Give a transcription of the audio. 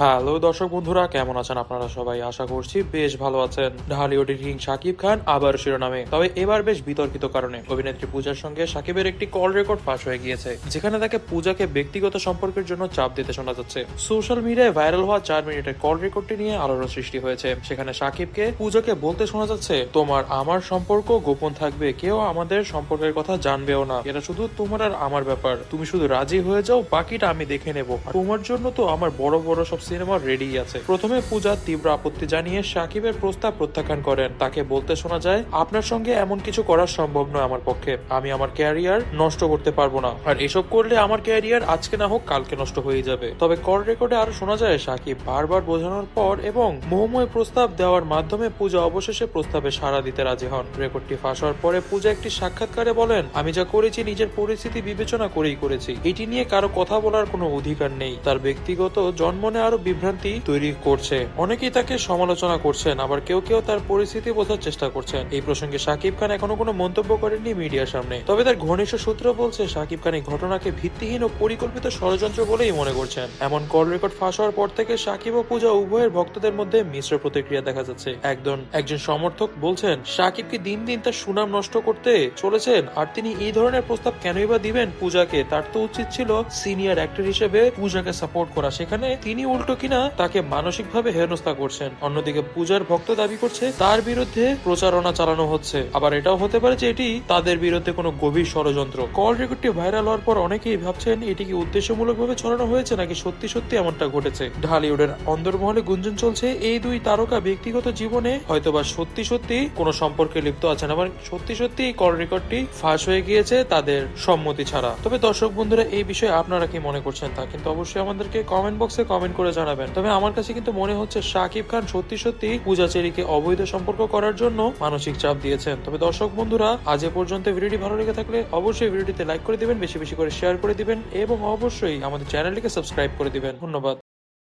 Hello দর্শক বন্ধুরা, কেমন আছেন আপনারা সবাই? আশা করছি বেশ ভালো আছেন। ঢালিউড কিং শাকিব খান আবার শিরোনামে, তবে এবার বেশ বিতর্কিত কারণে। অভিনেত্রী পূজার সঙ্গে শাকিবের একটি কল রেকর্ড ফাঁস হয়ে গিয়েছে, যেখানে তাকে পূজাকে ব্যক্তিগত সম্পর্কের জন্য চাপ দিতে শোনা যাচ্ছে। সোশ্যাল মিডিয়ায় ভাইরাল হওয়া 4 মিনিটের কল রেকর্ডটি নিয়ে আলোড়ন সৃষ্টি হয়েছে। সেখানে শাকিবকে পূজাকে বলতে শোনা যাচ্ছে, তোমার আমার সম্পর্ক গোপন থাকবে, কেউ আমাদের সম্পর্কের কথা জানবেও না, এটা শুধু তোমার আর আমার ব্যাপার, তুমি শুধু রাজি হয়ে যাও, বাকিটা আমি দেখে নেবো। তোমার জন্য তো আমার বড় বড় সব সিনেমা রেডি আছে। প্রথমে পূজা তীব্র আপত্তি জানিয়ে শাকিবের প্রস্তাব প্রত্যাখ্যান করেন। তাকে বলতে শোনা যায়, আপনার সঙ্গে এমন কিছু করা সম্ভব নয় আমার পক্ষে, আমি আমার ক্যারিয়ার নষ্ট করতে পারবো না, আর এসব করলে আমার ক্যারিয়ার আজকে না হোক কালকে নষ্ট হয়ে যাবে। তবে কল রেকর্ডে আরো শোনা যায়, শাকিব বারবার বোঝানোর পর এবং মোহময় প্রস্তাব দেওয়ার মাধ্যমে পূজা অবশেষে প্রস্তাবে সাড়া দিতে রাজি হন। রেকর্ডটি ফাঁস হওয়ার পরে পূজা একটি সাক্ষাৎকারে বলেন, আমি যা করেছি নিজের পরিস্থিতি বিবেচনা করেই করেছি, এটি নিয়ে কারো কথা বলার কোনো অধিকার নেই। তার ব্যক্তিগত জন্মনে আরো বিভ্রান্তি তৈরি করছে। অনেকেই তাকে সমালোচনা করছেন, আবার কেউ কেউ তার পরিস্থিতি বোঝার চেষ্টা করছেন। এই প্রসঙ্গে শাকিব খান এখনো কোনো মন্তব্য করেননি মিডিয়ার সামনে। তবে তার ঘনিষ্ঠ সূত্র বলছে, শাকিব খান এই ঘটনাকে ভিত্তিহীন ও পরিকল্পিত ষড়যন্ত্র বলেই মনে করছেন। এমন কল রেকর্ড ফাঁস হওয়ার পর থেকে শাকিব ও পূজা উভয়ের ভক্তদের মধ্যে মিশ্র প্রতিক্রিয়া দেখা যাচ্ছে। একজন সমর্থক বলছেন, শাকিবকে দিন দিন তার সুনাম নষ্ট করতে চলেছেন, আর তিনি এই ধরনের প্রস্তাব কেনই বা দিবেন পূজাকে? তার তো উচিত ছিল সিনিয়র অ্যাক্টর হিসেবে পূজাকে সাপোর্ট করা, সেখানে তিনি উল্টো কিনা তাকে মানসিকভাবে হেনস্থা করছেন। অন্যদিকে পূজার ভক্ত দাবি করছে তার বিরুদ্ধে প্রচারণা চালানো হচ্ছে। আবার এটাও হতে পারে যে এটি তাদের বিরুদ্ধে কোনো গভীর ষড়যন্ত্র। কল রেকর্ডটি ভাইরাল হওয়ার পর অনেকেই ভাবছেন, এটি কি উদ্দেশ্যমূলকভাবে ছড়ানো হয়েছে নাকি সত্যি সত্যি এমনটা ঘটেছে। ঢালিউডের অন্দরমহলে গুঞ্জন চলছে, এই দুই তারকা ব্যক্তিগত জীবনে হয়তোবা সত্যি সত্যি কোনো সম্পর্কে লিপ্ত আছেন, আবার সত্যি সত্যি এই কল রেকর্ডটি ফাঁস হয়ে গিয়েছে তাদের সম্মতি ছাড়া। তবে দর্শক বন্ধুরা, এই বিষয়ে আপনারা কি মনে করছেন তা কিন্তু অবশ্যই আমাদেরকে কমেন্ট বক্সে কমেন্ট করে জানাবেন। তবে আমার কাছে কিন্তু মনে হচ্ছে শাকিব খান সত্যি সত্যি পূজা চেরিকে অবৈধ সম্পর্ক করার জন্য মানসিক চাপ দিয়েছেন। তবে দর্শক বন্ধুরা, আজ এ পর্যন্ত ভিডিওটি ভালো লেগে থাকলে অবশ্যই ভিডিওটিতে লাইক করে দিবেন, বেশি বেশি করে শেয়ার করে দিবেন এবং অবশ্যই আমাদের চ্যানেলটিকে সাবস্ক্রাইব করে দিবেন। ধন্যবাদ।